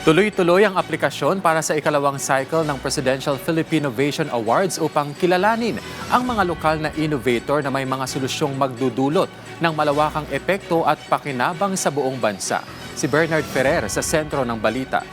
Tuloy-tuloy ang aplikasyon para sa ikalawang cycle ng Presidential Philippine Innovation Awards upang kilalanin ang mga lokal na innovator na may mga solusyong magdudulot ng malawakang epekto at pakinabang sa buong bansa. Si Bernard Ferrer sa sentro ng balita.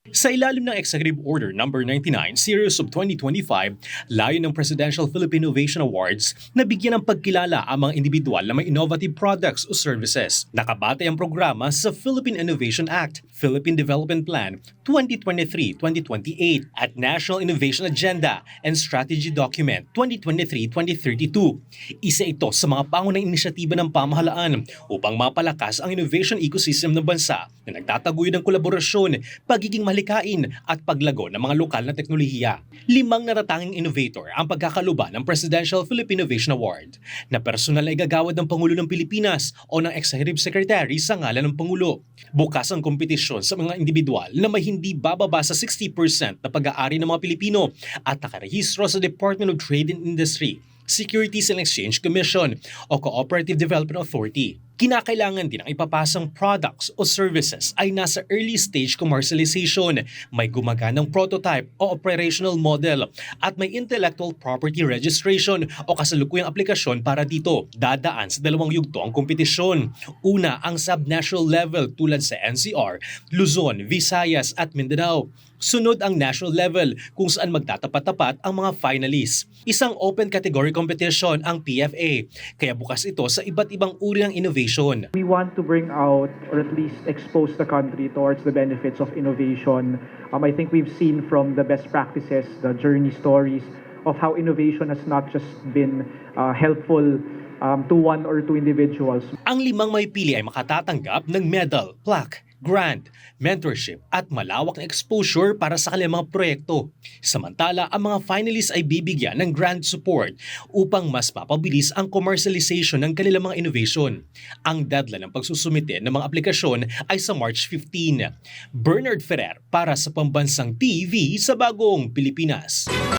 Sa ilalim ng Executive Order No. 99 Series of 2025, layo ng Presidential Philippine Innovation Awards na bigyan ng pagkilala ang mga individual na may innovative products o services. Nakabatay ang programa sa Philippine Innovation Act, Philippine Development Plan 2023-2028 at National Innovation Agenda and Strategy Document 2023-2032. Isa ito sa mga pangunahing inisyatiba ng pamahalaan upang mapalakas ang innovation ecosystem ng bansa na nagtataguyod ng kolaborasyon, pagiging malikain at paglago ng mga lokal na teknolohiya. 5 natatanging innovator ang pagkakaluba ng Presidential Philippine Innovation Award na personal na igagawad ng Pangulo ng Pilipinas o ng Executive Secretary sa ngalan ng Pangulo. Bukas ang kompetisyon sa mga individual na may hindi bababa sa 60% na pag-aari ng mga Pilipino at nakarehistro sa Department of Trade and Industry, Securities and Exchange Commission o Cooperative Development Authority. Kinakailangan din ang ipapasang products o services ay nasa early stage commercialization, may gumaganang prototype o operational model, at may intellectual property registration o kasalukuyang aplikasyon para dito. Dadaan sa 2 yugto ang kompetisyon. Una, ang sub-national level tulad sa NCR, Luzon, Visayas at Mindanao. Sunod ang national level kung saan magtatapat-tapat ang mga finalists. Isang open category competition ang PFA, kaya bukas ito sa iba't ibang uri ng innovation. We want to bring out or at least expose the country towards the benefits of innovation. I think we've seen from the best practices, the journey stories of how innovation has not just been helpful to one or two individuals. Ang 5 may pili ay makatatanggap ng medal, plaque, grant, mentorship at malawak na exposure para sa kanilang mga proyekto. Samantala, ang mga finalists ay bibigyan ng grant support upang mas mapabilis ang commercialization ng kanilang mga innovation. Ang deadline ng pagsusumite ng mga aplikasyon ay sa March 15. Bernard Ferrer para sa Pambansang TV sa Bagong Pilipinas.